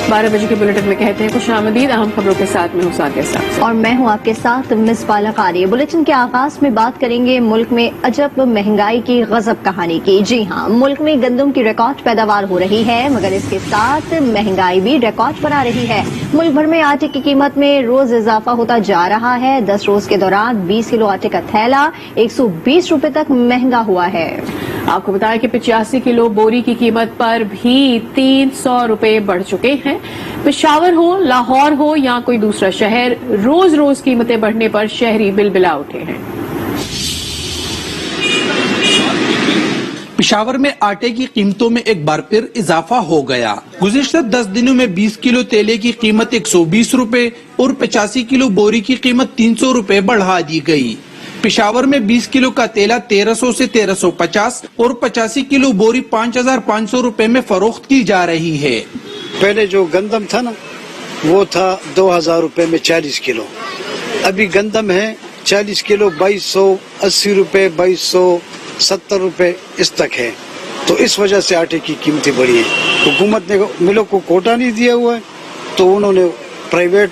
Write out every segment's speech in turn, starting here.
12 بجے کے بلیٹن میں کہتے ہیں خوش آمدید، اہم خبروں کے ساتھ میں ہوں ساتھ صاحب اور میں ہوں آپ کے ساتھ مس بالا قاری۔ بلیٹن کے آغاز میں بات کریں گے ملک میں عجب مہنگائی کی غضب کہانی کی۔ جی ہاں، ملک میں گندم کی ریکارڈ پیداوار ہو رہی ہے، مگر اس کے ساتھ مہنگائی بھی ریکارڈ پر آ رہی ہے۔ ملک بھر میں آٹے کی قیمت میں روز اضافہ ہوتا جا رہا ہے۔ 10 روز کے دوران 20 کلو آٹے کا تھیلا 120 روپے تک مہنگا ہوا ہے۔ آپ کو بتائیں کہ 85 کلو بوری کی قیمت پر بھی 300 روپے بڑھ چکے ہیں۔ پشاور ہو، لاہور ہو یا کوئی دوسرا شہر، روز روز قیمتیں بڑھنے پر شہری بلبلا اٹھے ہیں۔ پشاور میں آٹے کی قیمتوں میں ایک بار پھر اضافہ ہو گیا۔ گزشتہ 10 دنوں میں 20 کلو تیلے کی قیمت 120 روپے اور 85 کلو بوری کی قیمت 300 روپے بڑھا دی گئی۔ پشاور میں 20 کلو کا تیلا 1300 سے 1350 اور 85 کلو بوری 5500 روپے میں فروخت کی جا رہی ہے۔ پہلے جو گندم تھا نا وہ تھا 2000 روپے میں 40 کلو، ابھی گندم ہے 40 کلو 2280 روپے 2270 روپے اس تک ہے، تو اس وجہ سے آٹے کی قیمتیں بڑھی ہیں۔ حکومت نے ملوں کو کوٹا نہیں دیا ہوا ہے، تو انہوں نے پرائیویٹ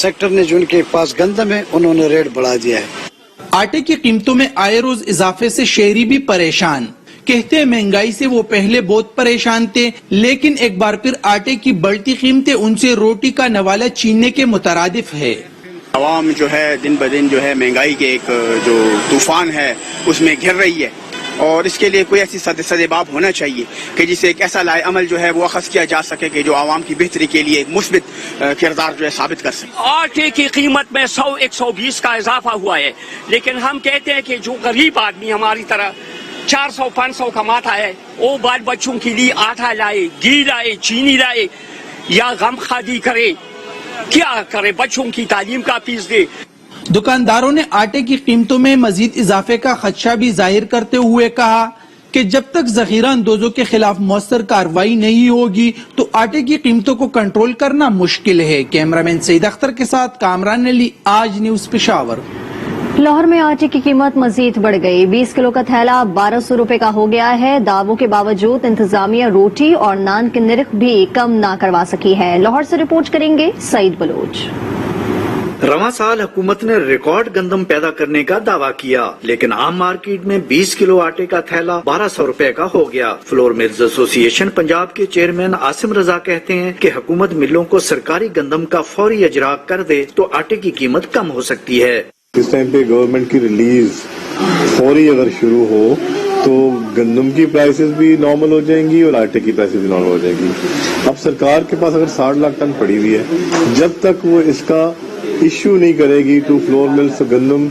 سیکٹر نے جو ان کے پاس گندم ہے انہوں نے ریٹ بڑھا دیا ہے۔ آٹے کی قیمتوں میں آئے روز اضافے سے شہری بھی پریشان۔ کہتے ہیں مہنگائی سے وہ پہلے بہت پریشان تھے، لیکن ایک بار پھر آٹے کی بڑھتی قیمتیں ان سے روٹی کا نوالہ چھیننے کے مترادف ہے۔ عوام جو ہے دن بدن جو ہے مہنگائی کے ایک جو طوفان ہے اس میں گھر رہی ہے، اور اس کے لیے کوئی ایسی سدباب ہونا چاہیے کہ جسے ایک ایسا لائے عمل جو ہے وہ اخذ کیا جا سکے کہ جو عوام کی بہتری کے لیے ایک مثبت کردار جو ہے ثابت کر سکے۔ آٹے کی قیمت میں 100-120 کا اضافہ ہوا ہے، لیکن ہم کہتے ہیں کہ جو غریب آدمی ہماری طرح 400-500 کماتا ہے وہ بال بچوں کے لیے آٹا لائے، گھی لائے، چینی لائے یا غم خادی کرے، کیا کرے، بچوں کی تعلیم کا فیس دے۔ دکانداروں نے آٹے کی قیمتوں میں مزید اضافے کا خدشہ بھی ظاہر کرتے ہوئے کہا کہ جب تک ذخیرہ اندوزوں کے خلاف مؤثر کارروائی نہیں ہوگی تو آٹے کی قیمتوں کو کنٹرول کرنا مشکل ہے۔ کیمرامین سعید اختر کے ساتھ کامران علی، آج نیوز پشاور۔ لاہور میں آٹے کی قیمت مزید بڑھ گئی، 20 کلو کا تھیلا 1200 روپے کا ہو گیا ہے۔ دعووں کے باوجود انتظامیہ روٹی اور نان کے نرخ بھی کم نہ کروا سکی ہے۔ لاہور سے رپورٹ کریں گے سعید بلوچ۔ رواں سال حکومت نے ریکارڈ گندم پیدا کرنے کا دعویٰ کیا، لیکن عام مارکیٹ میں 20 کلو آٹے کا تھیلا 1200 روپے کا ہو گیا۔ فلور ملز ایسوسی ایشن پنجاب کے چیئرمین عاصم رضا کہتے ہیں کہ حکومت ملوں کو سرکاری گندم کا فوری اجرا کر دے تو آٹے کی قیمت کم ہو سکتی ہے۔ اس ٹائم پہ گورنمنٹ کی ریلیز فوری اگر شروع ہو تو گندم کی پرائسز بھی نارمل ہو جائیں گی اور آٹے کی پرائسز بھی نارمل ہو جائیں گی۔ اب سرکار کے پاس اگر 60 لاکھ ٹن پڑی ہوئی ہے، جب تک وہ اس کا ایشو نہیں کرے گی تو فلور ملز گندم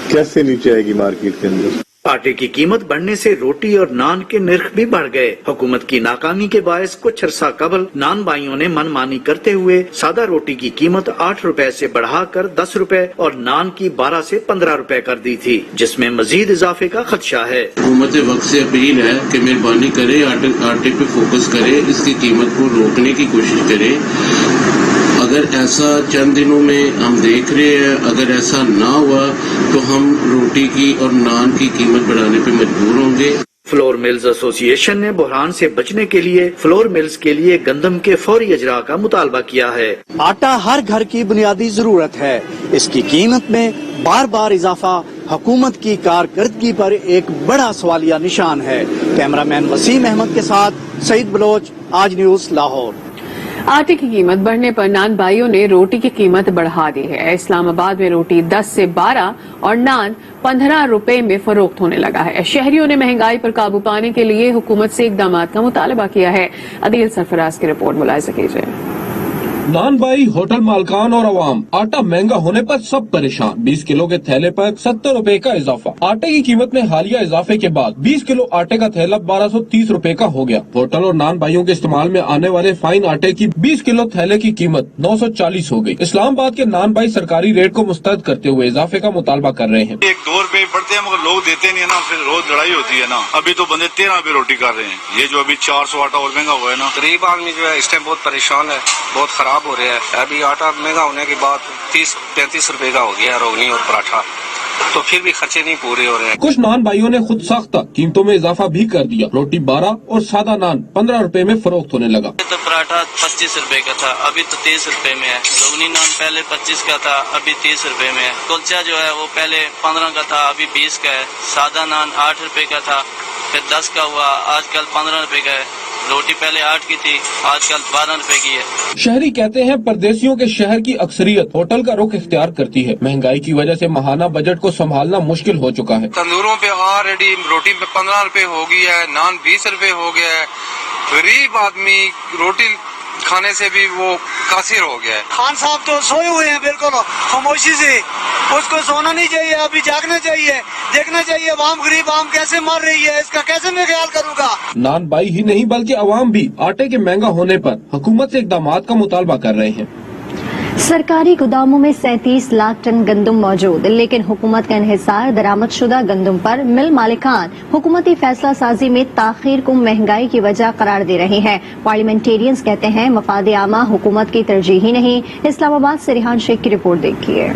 کیسے نیچے آئے گی مارکیٹ کے اندر؟ آٹے کی قیمت بڑھنے سے روٹی اور نان کے نرخ بھی بڑھ گئے۔ حکومت کی ناکامی کے باعث کچھ عرصہ قبل نان بائیوں نے من مانی کرتے ہوئے سادہ روٹی کی قیمت 8 روپے سے بڑھا کر 10 روپے اور نان کی 12 سے 15 روپے کر دی تھی، جس میں مزید اضافے کا خدشہ ہے۔ حکومت وقت سے اپیل ہے کہ مہربانی کرے آٹے پہ فوکس کرے، اس کی قیمت کو روکنے کی کوشش کرے۔ اگر ایسا چند دنوں میں ہم دیکھ رہے ہیں، اگر ایسا نہ ہوا تو ہم روٹی کی اور نان کی قیمت بڑھانے پہ مجبور ہوں گے۔ فلور ملز ایسوسی ایشن نے بحران سے بچنے کے لیے فلور ملز کے لیے گندم کے فوری اجرا کا مطالبہ کیا ہے۔ آٹا ہر گھر کی بنیادی ضرورت ہے، اس کی قیمت میں بار بار اضافہ حکومت کی کارکردگی پر ایک بڑا سوالیہ نشان ہے۔ کیمرامین وسیم احمد کے ساتھ سعید بلوچ، آج نیوز، لاہور۔ آٹے کی قیمت بڑھنے پر نان بھائیوں نے روٹی کی قیمت بڑھا دی ہے۔ اسلام آباد میں روٹی 10 سے 12 اور نان 15 روپے میں فروخت ہونے لگا ہے۔ شہریوں نے مہنگائی پر قابو پانے کے لیے حکومت سے اقدامات کا مطالبہ کیا ہے۔ عدیل سرفراز کی رپورٹ ملاحظہ کیجیے۔ نان بائی، ہوٹل مالکان اور عوام، آٹا مہنگا ہونے پر سب پریشان۔ 20 کلو کے تھیلے پر 70 روپے کا اضافہ۔ آٹے کی قیمت میں حالیہ اضافے کے بعد 20 کلو آٹے کا تھیلا 1230 روپے کا ہو گیا۔ ہوٹل اور نان بھائیوں کے استعمال میں آنے والے فائن آٹے کی 20 کلو تھیلے کی قیمت 940 ہو گئی۔ اسلام آباد کے نان بھائی سرکاری ریٹ کو مسترد کرتے ہوئے اضافے کا مطالبہ کر رہے ہیں۔ 1-2 روپے بڑھتے ہیں مگر لوگ دیتے نہیں ہے نا، پھر روز لڑائی ہوتی ہے نا۔ ابھی تو بندے 13 روپے روٹی کر رہے ہیں، یہ جو ابھی 400 آٹا اور مہنگا ہوا ہے نا، غریب آدمی جو ہے اس ٹائم بہت پریشان ہے، بہت خراب ہو رہا ہے۔ ابھی آٹا مہنگا ہونے کے بعد 30-35 روپے کا ہو گیا روگنی اور پراٹھا، तो फिर भी खर्चे नहीं पूरे हो रहे हैं। कुछ नान भाइयों ने खुद साख्ता कीमतों में इजाफा भी कर दिया। रोटी 12 और सादा नान 15 रुपए में फरोख्त होने लगा। तो पराठा 25 रुपए का था, अभी तो 30 रुपए में है। लोगनी नान पहले 25 का था, अभी 30 रुपए में है। कुलचा जो है वो पहले 15 का था, अभी 20 का है। सादा नान 8 रुपए का था, फिर 10 का हुआ, आजकल 15 रुपए का है। रोटी पहले 8 की थी, आजकल 12 रुपए की है। शहरी कहते हैं परदेशियों के शहर की अक्सरियत होटल का रुख इख्तियार करती है। महंगाई की वजह से माहाना बजट को संभालना मुश्किल हो चुका है। तंदूरों पे ऑलरेडी रोटी पे 15 रुपए हो गई है, नान 20 रुपए हो गया है। गरीब आदमी रोटी खाने से भी वो कासिर हो गया है। खान साहब तो सोए हुए हैं बिल्कुल खामोशी से, उसको सोना नहीं चाहिए, अभी जागना चाहिए, देखना चाहिए आवाम गरीब आवाम कैसे मर रही है, इसका कैसे मैं ख्याल करूंगा। नान बाई ही नहीं बल्कि अवाम भी आटे के महंगा होने पर हुकूमत से इक़दामात का मुतालबा कर रहे हैं। सरकारी गोदामों में 37 लाख टन गंदम मौजूद, लेकिन हुकूमत का इन्हिसार दरामदशुदा गंदम पर मिल मालिकान हुकूमती फैसला साजी में ताखीर को महंगाई की वजह करार दे रहे हैं। पार्लियामेंटेरियंस कहते हैं मफाद आमा हुकूमत की तरजीह ही नहीं। इस्लामाबाद से रिहान शेख की रिपोर्ट देखिए।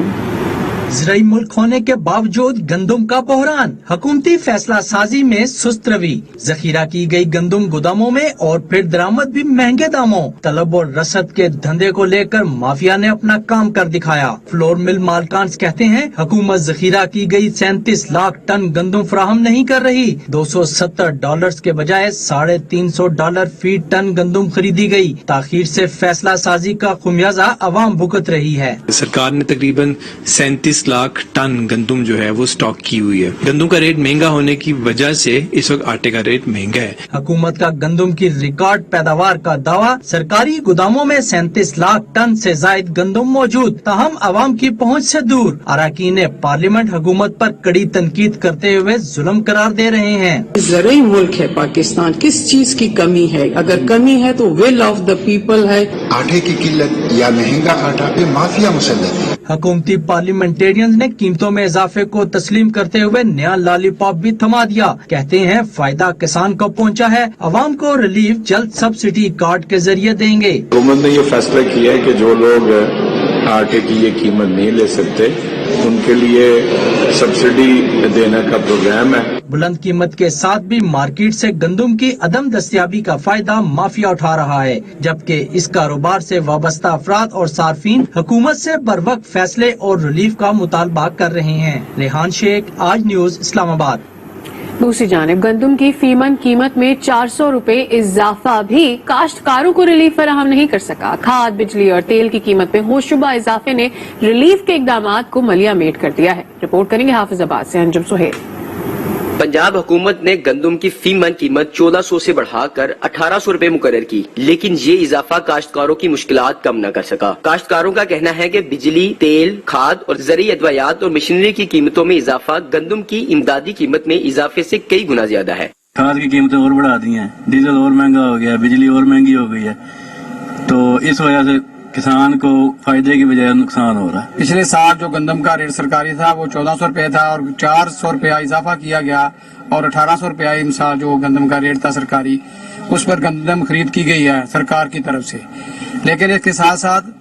ज़राई मुल्क होने के बावजूद गंदम का बहरान, हुकूमती फैसला साजी में सुस्त रवि, जखीरा की गई गंदम गोदामों में और फिर दरामद भी महंगे दामों। तलब और रसद के धंधे को लेकर माफिया ने अपना काम कर दिखाया। फ्लोर मिल मालकान कहते हैं हुकूमत जखीरा की गई 37 लाख टन गंदम फराहम नहीं कर रही। $270 के बजाय $350 फी टन गंदम खरीदी गई। ताखीर से फैसला साजी का खुमियाजा अवाम भुगत रही है। सरकार ने तकरीबन 37 लाख टन गंदम जो है वो स्टॉक की हुई है। गंदम का रेट महंगा होने की वजह से इस वक्त आटे का रेट महंगा है। हुकूमत का गंदम की रिकॉर्ड पैदावार का दावा, सरकारी गोदामों में 37 लाख टन से जायद गंदम मौजूद, ताहम आवाम की पहुँच से दूर। अरकान पार्लियामेंट हुकूमत पर कड़ी तनकीद करते हुए जुल्म करार दे रहे हैं। ज़राई मुल्क है पाकिस्तान, किस चीज की कमी है? अगर कमी है तो विल ऑफ द पीपल है। आटे की किल्लत या महंगा आटा पे माफिया मुसल्लत है। हुकूमती पार्लियामेंटेरियंस ने कीमतों में इजाफे को तस्लीम करते हुए नया लॉलीपॉप भी थमा दिया। कहते हैं फायदा किसान को पहुंचा है, अवाम को रिलीफ जल्द सब्सिडी कार्ड के जरिए देंगे। हुकूमत ने ये फैसला किया है कि जो लोग आटे की ये कीमत नहीं ले सकते उनके लिए सब्सिडी देने का प्रोग्राम है। बुलंद कीमत के साथ भी मार्केट से गंदम की अदम दस्तयाबी का फायदा माफिया उठा रहा है, जबकि इस कारोबार से वाबस्ता अफराद और सार्फिन हुकूमत से बरवक्त फैसले और रिलीफ का मुतालबा कर रहे हैं। रेहान शेख, आज न्यूज, इस्लामाबाद। दूसरी जानिब गंदम की फीमन कीमत में 400 रुपए इजाफा भी काश्तकारों को रिलीफ फराहम नहीं कर सका। खाद, बिजली और तेल की कीमत में होशरुबा इजाफे ने रिलीफ के इकदामात को मलिया मेट कर दिया है। रिपोर्ट करेंगे हाफिजाबाद से अंजुम सुहेल। पंजाब हुकूमत ने गंदम की फी मन कीमत 1400 से बढ़ाकर 1800 रुपए मुकर्रर की, लेकिन ये इजाफा काश्तकारों की मुश्किलात कम न कर सका। काश्तकारों का कहना है कि बिजली, तेल, खाद और ज़रूरी अदवायात और मशीनरी की कीमतों में इजाफा गंदम की इमदादी कीमत में इजाफे से कई गुना ज्यादा है। खाद की कीमतें और बढ़ा दी हैं, डीजल और महंगा हो गया, बिजली और महंगी हो गई है, तो इस वजह से किसान को फायदे की बजाय नुकसान हो रहा है। पिछले साल जो गंदम का रेट सरकारी था वो 1400 रुपए था और 400 रुपया इजाफा किया गया और 1800 रुपया इस साल जो गंदम का रेट था सरकारी, उस पर गंदम खरीद की गई है सरकार की तरफ से। लेकिन इसके साथ साथ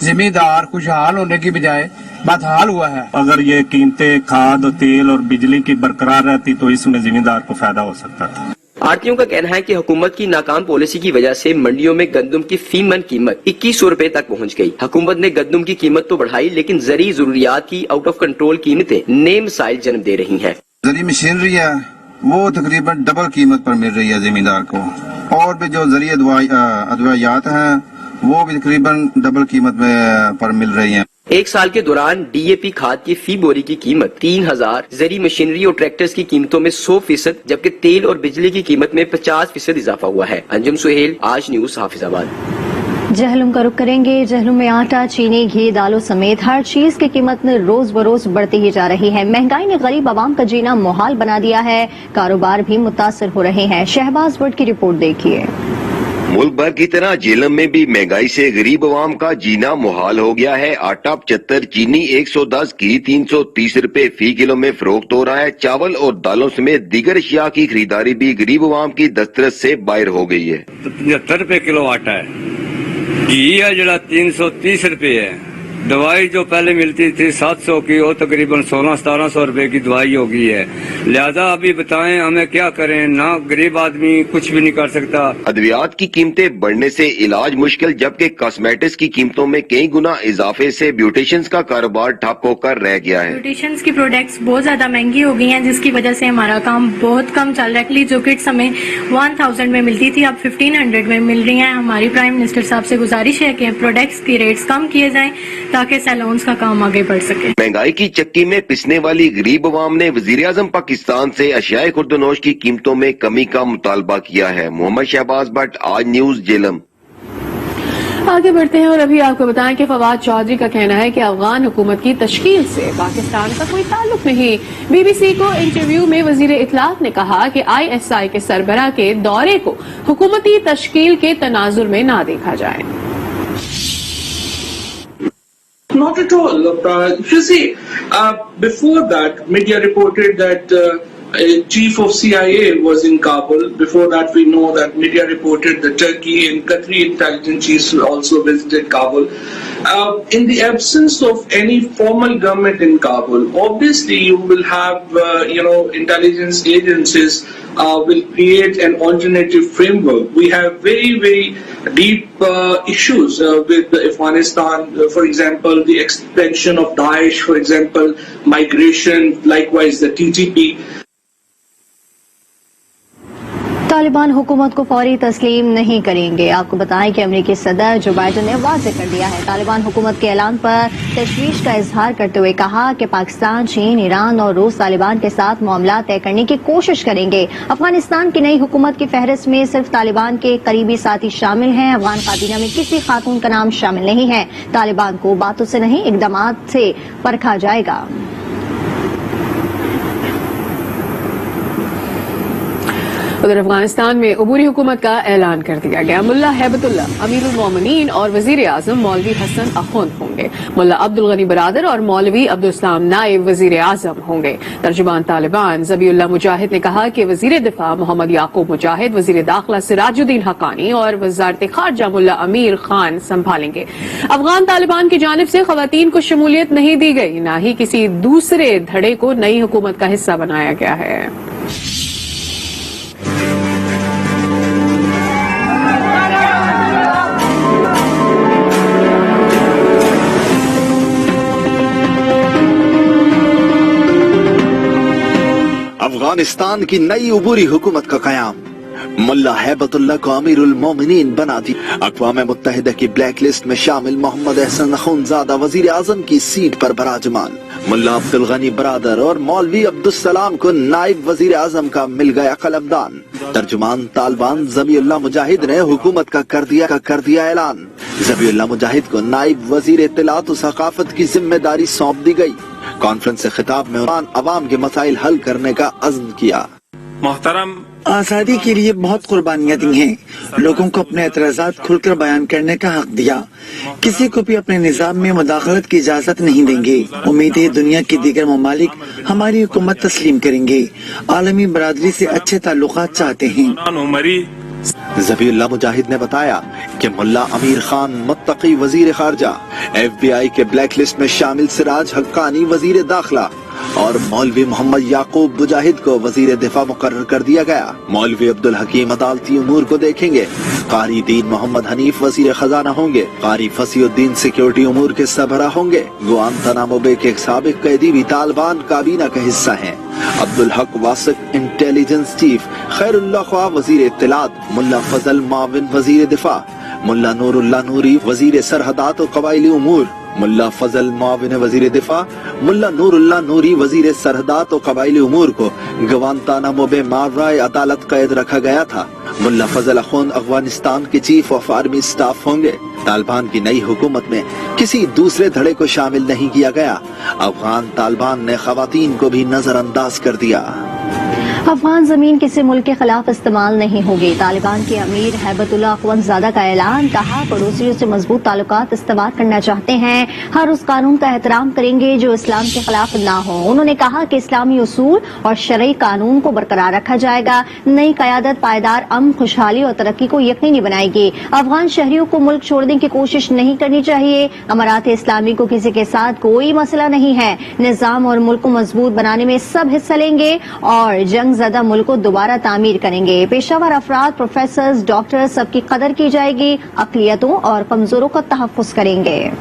जिम्मेदार खुशहाल होने की बजाय बदहाल हुआ है। अगर ये कीमतें खाद, तेल और बिजली की बरकरार रहती तो इसमें जिम्मेदार को फायदा हो सकता था। आड़तियों का कहना है कि हुकूमत की नाकाम पॉलिसी की वजह से मंडियों में गंदम की फी मन कीमत 2100 रुपए तक पहुंच गई। हुकूमत ने गंदम की कीमत तो बढ़ाई, लेकिन जरी जरूरियात की आउट ऑफ कंट्रोल कीमतें नए मसाइल जन्म दे रही हैं। जरी मशीनरी है वो तकरीबन डबल कीमत पर मिल रही है जिम्मेदार को, और भी जो जरिए अदवायात हैं वो भी तकरीबन डबल कीमत पर मिल रही हैं। एक साल के दौरान डीएपी खाद की फी बोरी की कीमत 3000, जरी मशीनरी और ट्रैक्टर्स की कीमतों में 100%, जबकि तेल और बिजली की कीमत में 50% इजाफा हुआ है। अंजुम सुहेल, आज न्यूज, हाफिजाबाद। जहलुम का रुख करेंगे। जहलुम में आटा, चीनी, घी, दालों समेत हर चीज की कीमत रोज बरोज बढ़ती ही जा रही है। महंगाई ने गरीब आवाम का जीना मुहाल बना दिया है, कारोबार भी मुतासर हो रहे हैं। शहबाज भट्ट की रिपोर्ट देखिए। मुल्क भर की तरह जेलम में भी महंगाई से गरीब आवाम का जीना मुहाल हो गया है। आटा 75, चीनी 110, घी 330 रुपए फी किलो में फरोख्त हो रहा है। चावल और दालों समेत दीगर अशिया की खरीदारी भी गरीब आवाम की दस्तरस से बाहर हो गई है। 75 रुपए किलो आटा है, घी है जरा 330 रुपए है, दवाई जो पहले मिलती थी 700 की, वो तकरीबन 1600-1700 रुपए की दवाई हो गई है। लिहाजा अभी बताएं हमें क्या करें, ना गरीब आदमी कुछ भी नहीं कर सकता। अद्वियात की कीमतें बढ़ने से इलाज मुश्किल, जबकि कॉस्मेटिक्स की कीमतों में कई गुना इजाफे से ब्यूटिशियंस का कारोबार ठप होकर रह गया है। ब्यूटिशियंस की प्रोडक्ट्स बहुत ज्यादा महंगी हो गई हैं, जिसकी वजह से हमारा काम बहुत कम चल रहा है। जो किट्स हमें 1000 में मिलती थी अब 1500 में मिल रही हैं। हमारी प्राइम मिनिस्टर साहब से गुजारिश है कि प्रोडक्ट्स की रेट्स कम किए जाएं ताकि सैलून्स का काम आगे बढ़ सके। महंगाई की चक्की में पिसने वाली गरीब अवाम ने वजीर आजम पाकिस्तान से अशियाए खुर्दनोश की कीमतों में कमी का मुतालबा किया है। मोहम्मद शहबाज भट्ट, आज न्यूज, जेलम। आगे बढ़ते हैं और अभी आपको बताएं कि फवाद चौधरी का कहना है कि अफगान हुकूमत की तश्कील से पाकिस्तान का कोई ताल्लुक नहीं। बीबीसी को इंटरव्यू में वजीर इत्तलात ने कहा कि ISI के सरबराह के दौरे को हुकूमती तश्कील के तनाजुर में ना देखा जाए। Not at all. You see, before that, media reported that chief of CIA was in Kabul. Before that, we know that media reported the Turkey and Qatari intelligence chiefs also visited Kabul. In the absence of any formal government in Kabul, obviously you will have, intelligence agencies will create an alternative framework. We have very, very deep issues with Afghanistan. For example, the expansion of Daesh, for example, migration, likewise the TTP. Taliban हुकूमत को फौरी तस्लीम नहीं करेंगे। आपको बताएं कि अमेरिकी सदर जो बाइडन ने वाज़ेह कर दिया है। तालिबान हुकूमत के ऐलान पर तशवीश का इजहार करते हुए कहा कि पाकिस्तान, चीन, ईरान और रूस तालिबान के साथ मामला तय करने की कोशिश करेंगे। अफगानिस्तान की नई हुकूमत की फहरिस्त में सिर्फ तालिबान के करीबी साथी शामिल हैं। अफगान काबीना में किसी खातून का नाम शामिल नहीं है। तालिबान को बातों से नहीं, इक़दामात से परखा जाएगा। उधर अफगानिस्तान में अबूरी हुकूमत का ऐलान कर दिया गया। मुल्ला हैबतुल्लाह अमीरुल मोमिनीन और वजीर आजम मौलवी हसन अखुंद होंगे। मुल्ला अब्दुल गनी बरादर और मौलवी अब्दुल इस्लाम नाइब वजीर आजम होंगे। तर्जुमान तालिबान ज़बीउल्लाह मुजाहिद ने कहा कि वजीर दिफा मोहम्मद याकूब मुजाहिद, वजीर दाखिला सिराजुद्दीन हक्कानी और वजारत खारजा मुल्ला अमीर खान संभालेंगे। अफगान तालिबान की जानिब से खवातीन को शमूलियत नहीं दी गई, न ही किसी दूसरे धड़े को नई हुकूमत का हिस्सा बनाया गया है। अफगानिस्तान की नई उबूरी हुकूमत का कयाम। मुल्ला हैबतुल्लाह को अमीरुल मोमिनीन बना दी। अक़वाम मुत्तहिदा की ब्लैक लिस्ट में शामिल मोहम्मद अहसन अखुंज़ादा वजीर आजम की सीट पर बराजमान। मुल्ला अब्दुल गनी बरादर और मौलवी अब्दुल सलाम को नाइब वजीर आजम का मिल गया कलमदान। तर्जुमान तालिबान ज़बीउल्लाह मुजाहिद ने हुकूमत का कर दिया ऐलान। ज़बीउल्लाह मुजाहिद को नाइब वजीर इत्तलात और सकाफत की जिम्मेदारी सौंप दी गई। कॉन्फ्रेंस से खिताब में अवाम के मसाइल हल करने का अज़्म किया। मोहतरम, आजादी के लिए बहुत कुर्बानियां दी हैं। लोगों को अपने एतराज़ात खुलकर बयान करने का हक दिया। किसी को भी अपने निज़ाम में मुदाखलत की इजाजत नहीं देंगे। उम्मीद है दुनिया के दीगर ममालिक हमारी हुकूमत तस्लीम करेंगे। आलमी बरादरी से अच्छे ताल्लुकात चाहते हैं। ज़बीउल्लाह मुजाहिद ने बताया कि मुल्ला अमीर खान मुत्तकी वजीर खारजा, FBI के ब्लैक लिस्ट में शामिल सिराज हक्कानी वजीर दाखिला और मौलवी मोहम्मद याकूब मुजाहिद को वजीर दिफा मुकर्रर कर दिया गया। मौलवी अब्दुल हकीम अदालती उमूर को देखेंगे। कारी दीन मोहम्मद हनीफ वजीर खजाना होंगे। कारी फसीउद्दीन सिक्योरिटी उमूर के सरबराह होंगे। गुआंतानामो बे के साबिक कैदी भी तालिबान काबीना का हिस्सा हैं। अब्दुल हक वासिक इंटेलिजेंस चीफ, खैरुल्लाह ख्वा वजीर इत्तलात, मुल्ला फजल माविन वजीर दिफा, मुल्ला नूरुल्लाह नूरी वजीर सरहदात और कबाइली उमूर, मुल्ला फजल माविन वजीर दिफा, मुल्ला नूरुल्लाह नूरी वजीर सरहदात और कबाइली उमूर को गवांतानामो बे मार्राए अदालत कैद रखा गया था। मुल्ला फजल अखुंद अफगानिस्तान के चीफ ऑफ आर्मी स्टाफ होंगे। तालिबान की नई हुकूमत में किसी दूसरे धड़े को शामिल नहीं किया गया। अफगान तालिबान ने खवातीन को भी नजरअंदाज कर दिया। अफगान जमीन किसी मुल्क के खिलाफ इस्तेमाल नहीं होगी। तालिबान के अमीर हैबतुल्लाह अखवंदजादा का ऐलान। कहा, पड़ोसियों से मजबूत ताल्लुकात इस्तेमाल करना चाहते हैं, हर उस कानून का एहतराम करेंगे जो इस्लाम के खिलाफ ना हो। उन्होंने कहा कि इस्लामी उसूल और शरई कानून को बरकरार रखा जाएगा। नई क़यादत पायदार अमन, खुशहाली और तरक्की को यकीनी बनाएगी। अफगान शहरियों को मुल्क छोड़ने की कोशिश नहीं करनी चाहिए। अमारात इस्लामी को किसी के साथ कोई मसला नहीं है। निजाम और मुल्क को मजबूत बनाने में सब हिस्सा लेंगे और जंग ज़दा मुल्क को दोबारा तामीर करेंगे। पेशावर अफराद, प्रोफेसर्स, डॉक्टर, सबकी कदर की जाएगी। अक़लियतों और कमजोरों का तहफ़्फ़ुज़ करेंगे।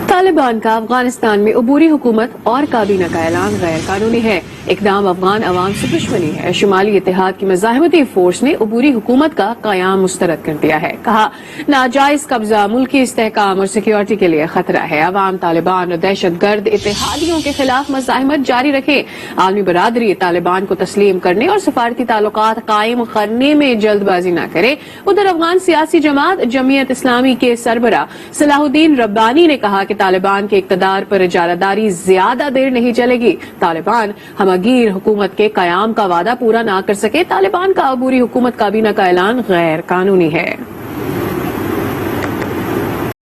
तालिबान का अफगानिस्तान में अबूरी हुकूमत और काबीना का ऐलान गैर कानूनी है। इकदाम अफगान अवाम से दुश्मनी है। शुमाली इत्तेहाद की मज़ाहमती फोर्स ने अबूरी हुकूमत का क़याम मुस्तरद कर दिया है। कहा, नाजायज कब्जा मुल्की इस्तेहकाम और सिक्योरिटी के लिए खतरा है। अवाम तालिबान और दहशत गर्द इत्तेहादियों के खिलाफ मज़ाहमत जारी रखे। आलमी बरादरी तालिबान को तस्लीम करने और सफारती ताल्लुकात कायम करने में जल्दबाजी न करे। उधर अफगान सियासी जमात जमीयत इस्लामी के सरबरा सलाहुद्दीन रब्बानी ने कहा कि तालिबान के इक़्तिदार पर इजारादारी ज्यादा देर नहीं चलेगी। तालिबान हमगीर हुकूमत के कयाम का वादा पूरा न कर सके। तालिबान का अबूरी हुकूमत काबीना का ऐलान गैर कानूनी है।